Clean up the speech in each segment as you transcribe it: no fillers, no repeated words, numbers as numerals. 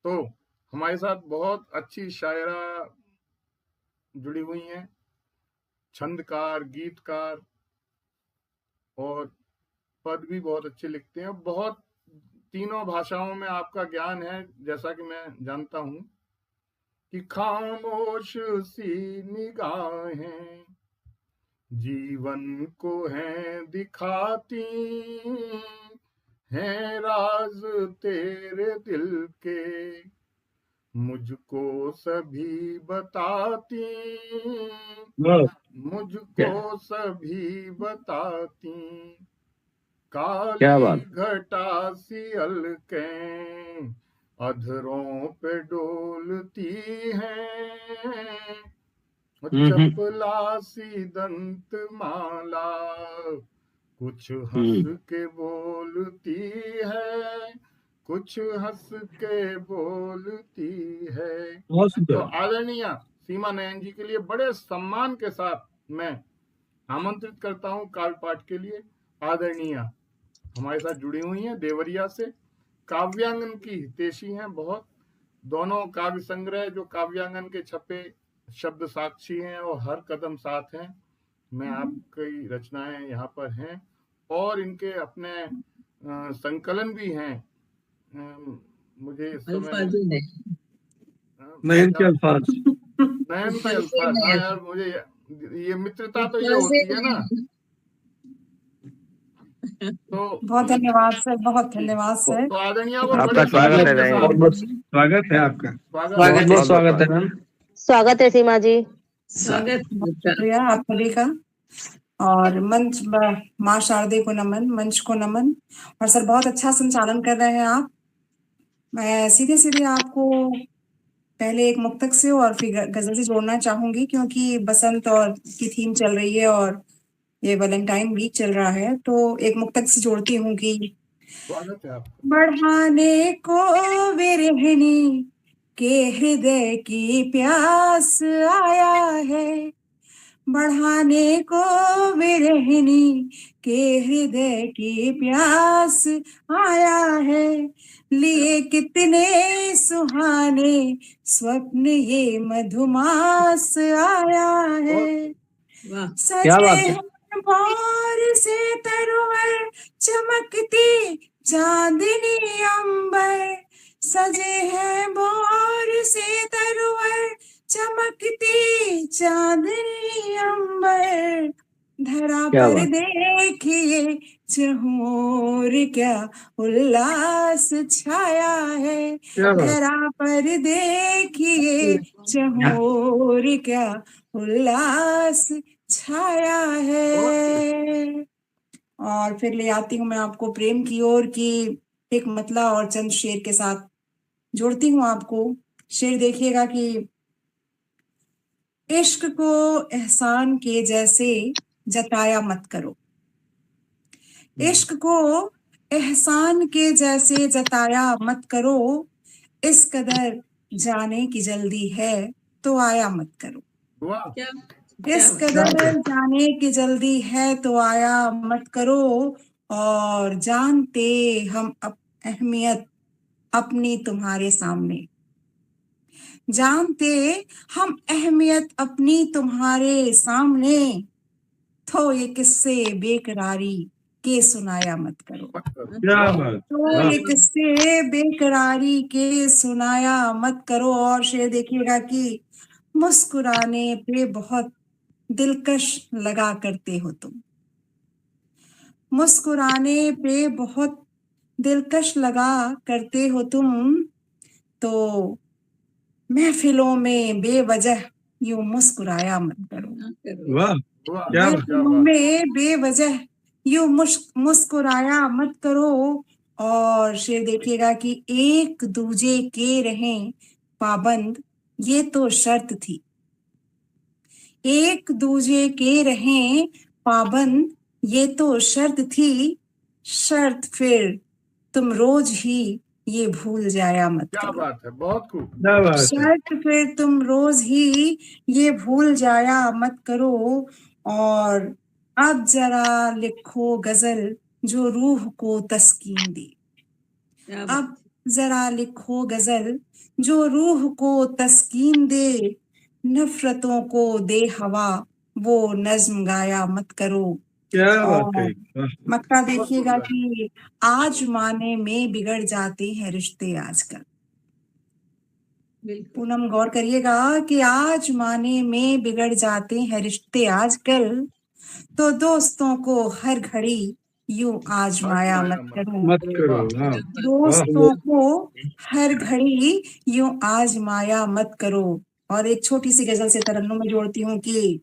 तो हमारे साथ बहुत अच्छी शायरा जुड़ी हुई हैं, छंदकार, गीतकार और पद भी बहुत अच्छे लिखते हैं। बहुत तीनों भाषाओं में आपका ज्ञान है, जैसा कि मैं जानता हूं कि खामोश सी निगाहें जीवन को हैं दिखाती, हैं राज तेरे दिल के मुझको सभी बताती, मुझको सभी बताती। क्या काली बात। घटा सी अलकें अधरों पे डोलती हैं, चपला सी दंत माला कुछ हंस के बोलती है, कुछ हंस के बोलती है। तो आदरणीय सीमा नयन जी के लिए बड़े सम्मान के साथ मैं आमंत्रित करता हूं काव्य पाठ के लिए। आदरणीय हमारे साथ जुड़ी हुई हैं देवरिया से, काव्यांगन की हितैषी हैं बहुत। दोनों काव्य संग्रह जो काव्यांगन के छपे शब्द साक्षी हैं और हर कदम साथ हैं में आपकी रचनाएं यहाँ पर हैं, और इनके अपने संकलन भी हैं। मुझे इस समय नयन के अल्फाज नयन के अल्फाज, हाँ यार, मुझे ये मित्रता तो ये होती है ना। तो बहुत धन्यवाद सर, बहुत धन्यवाद सर। तो आदरणीय आपका स्वागत है। स्वागत है आपका, बहुत बहुत स्वागत है मैम। स्वागत है सीमा जी। स्वागत शुक्रिया आप सभी का। और मंच माँ शारदे को नमन, मंच को नमन। और सर बहुत अच्छा संचालन कर रहे हैं आप। मैं सीधे सीधे आपको पहले एक मुक्तक से और फिर गजल से जोड़ना चाहूंगी, क्योंकि बसंत और की थीम चल रही है और ये वैलेंटाइन वीक चल रहा है। तो एक मुक्तक से जोड़ती हूँ कि बढ़ाने को विरहिणी के हृदय की प्यास आया है, बढ़ाने को विरहिणी के हृदय की प्यास आया है, लिए कितने सुहाने स्वप्न ये मधुमास आया है। सजे बार से तरवर चमकती चांदनी अंबर, सजे हैं बार से तरवर चमकती चांदनी अंबर, धरा पर देखिए चहुर क्या उल्लास छाया है, धरा पर देखिए चहुर क्या उल्लास छाया है। और फिर ले आती हूँ मैं आपको प्रेम की ओर की एक मतला और चंद शेर के साथ जोड़ती हूँ आपको। शेर देखिएगा कि इश्क को एहसान के जैसे जताया मत करो, इश्क को एहसान के जैसे जताया मत करो, इस कदर जाने की जल्दी है तो आया मत करो, इस कदर जाने की जल्दी है तो आया मत करो, और जानते हम अहमियत अपनी तुम्हारे सामने, जानते हम अहमियत अपनी तुम्हारे सामने, तो ये किस्से बेकरारी के सुनाया मत करो, तो ये किस्से बेकरारी के सुनाया मत करो। और शेर देखिएगा कि मुस्कुराने पे बहुत दिलकश लगा करते हो तुम, मुस्कुराने पे बहुत दिलकश लगा करते हो तुम, तो महफिलों में बेवजह यूं मुस्कुराया मत करो, महफिलों में बेवजह यूं मुस्कुराया मत करो। और शेर देखिएगा कि एक दूजे के रहें पाबंद ये तो शर्त थी, एक दूजे के रहें पाबंद ये तो शर्त थी, शर्त फिर तुम रोज ही ये भूल जाया मत करो। क्या बात है, बहुत खूब। शर्त फिर तुम रोज ही ये भूल जाया मत करो। और अब जरा लिखो गजल जो रूह को तस्कीन दे, अब जरा लिखो गजल जो रूह को तस्कीन दे, नफरतों को दे हवा, वो नज्म गाया मत करो। क्या बात और कही, मक्ता बहुत देखिएगा सुंदर। कि आज माने में बिगड़ जाते हैं रिश्ते आजकल। पूनम गौर करिएगा कि आज माने में बिगड़ जाते हैं रिश्ते आजकल, तो दोस्तों को हर घड़ी यूं आजमाया मत करो। मत करो। वाह दोस्तों को हर घड़ी यूं आजमाया मत करो। और एक छोटी सी गजल से तरन्नुम में जोड़ती हूँ कि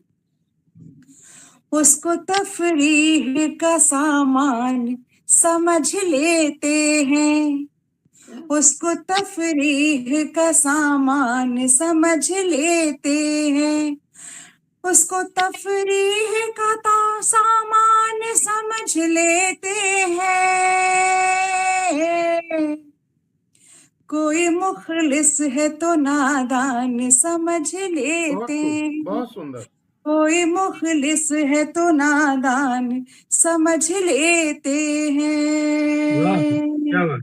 उसको तफरीह का सामान समझ लेते हैं, उसको तफरीह का सामान समझ लेते हैं, उसको तफरीह का सामान समझ लेते हैं। कोई मुखलिस है तो नादान समझ लेते हैं, बहुत सुंदर। कोई मुखलिस है तो नादान समझ लेते हैं। क्या बात।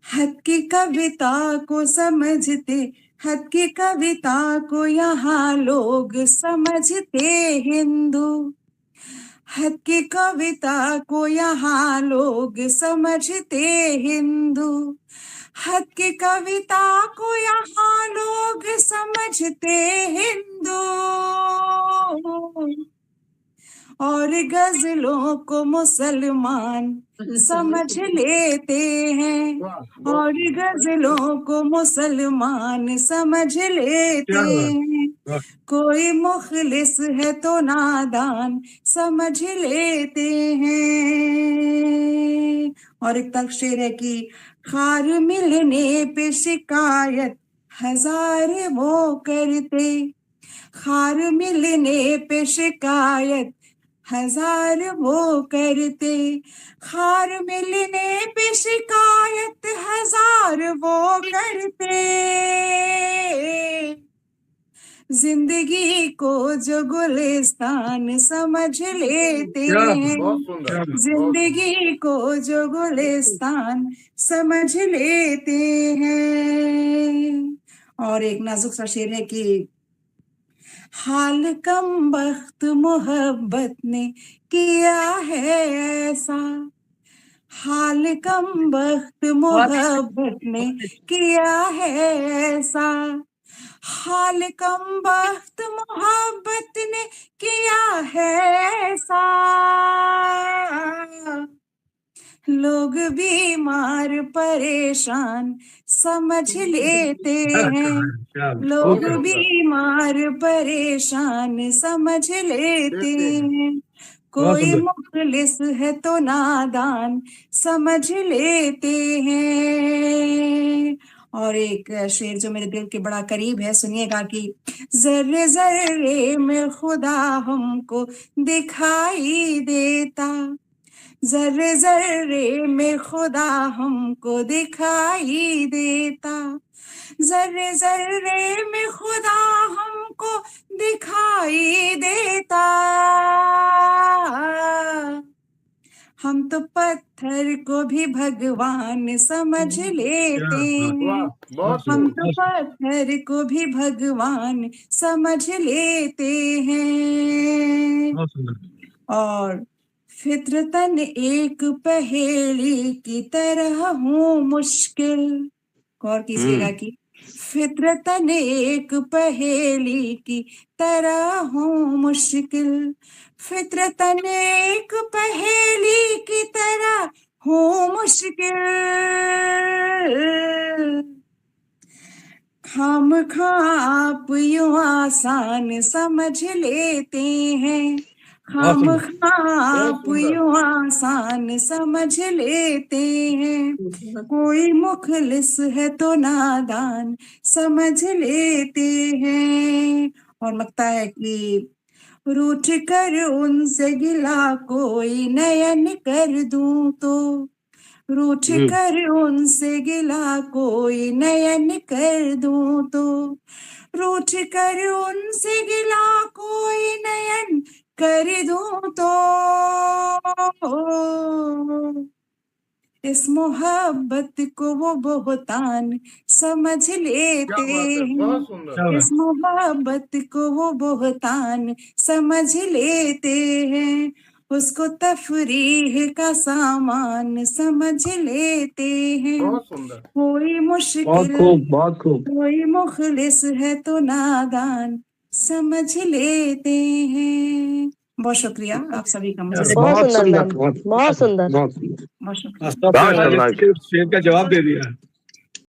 हद की कविता को समझते, हद की कविता को यहाँ लोग समझते हिंदू, हद की कविता को यहाँ लोग समझते हिंदू, हद की कविता को यहाँ लोग समझते हिंदू, और गजलों को मुसलमान समझ लेते हैं, और गजलों को मुसलमान समझ लेते हैं। कोई मुखलिस है तो नादान समझ लेते हैं। और एक तक शेर है कि खार मिलने पे शिकायत हजार वो करते, खार मिलने पे शिकायत हजार वो करते, खार मिलने पे शिकायत हजार वो करते, जिंदगी को जो गुलिस्तान समझ लेते हैं, जिंदगी को जो गुलिस्तान समझ लेते हैं। और एक नाजुक सा शेर है कि हाल कम बख्त मोहब्बत ने किया है ऐसा, हाल कम बख्त मोहब्बत ने किया है ऐसा, हाल कम बख्त मोहब्बत ने किया है ऐसा, लोग बीमार परेशान समझ लेते हैं, लोग बीमार परेशान समझ लेते हैं, कोई मुखलिस है तो नादान समझ लेते हैं। और एक शेर जो मेरे दिल के बड़ा करीब है, सुनिएगा कि जर्रे जर्रे में खुदा हमको दिखाई देता, जर्रे जर्रे में खुदा हमको दिखाई देता, जर्रे जर्रे में खुदा हमको दिखाई देता, हम तो पत्थर को भी भगवान समझ लेते हैं, हम तो पत्थर को भी भगवान समझ लेते हैं। और फितरतन एक पहेली की तरह हूँ मुश्किल, गौर कीजिएगा कि फितरतन एक पहेली की तरह हूँ मुश्किल, फितरतन एक पहेली की तरह हूँ मुश्किल, खामखा आप यूं आसान समझ लेते हैं, खामखा आप यूं आसान समझ लेते हैं, कोई मुखलिस है तो नादान समझ लेते हैं। और लगता है कि रूठ कर उनसे गिला कोई नयन कर दूं तो, रूठ कर उनसे गिला कोई नयन कर दूं तो, रूठ कर उनसे गिला कोई नयन कर दूं तो, इस मोहब्बत को वो बहुतान समझ क्या लेते बात है, हैं, बहुत सुंदर। इस मोहब्बत को वो बहुतान समझ लेते हैं, उसको तफरीह का सामान समझ लेते हैं। बहुत सुंदर। कोई बहुत मुश्किल खूब, बहुत खूब। कोई मुखलिस है तो नादान समझ लेते हैं। बहुत शुक्रिया आप सभी का मुझे बहुत सुंदर मैम, बहुत बहुत सुंदर। बहुत सुंदर। बहुत शुक्रिया। सबसे माशाल्लाह। शेर का जवाब दे दिया।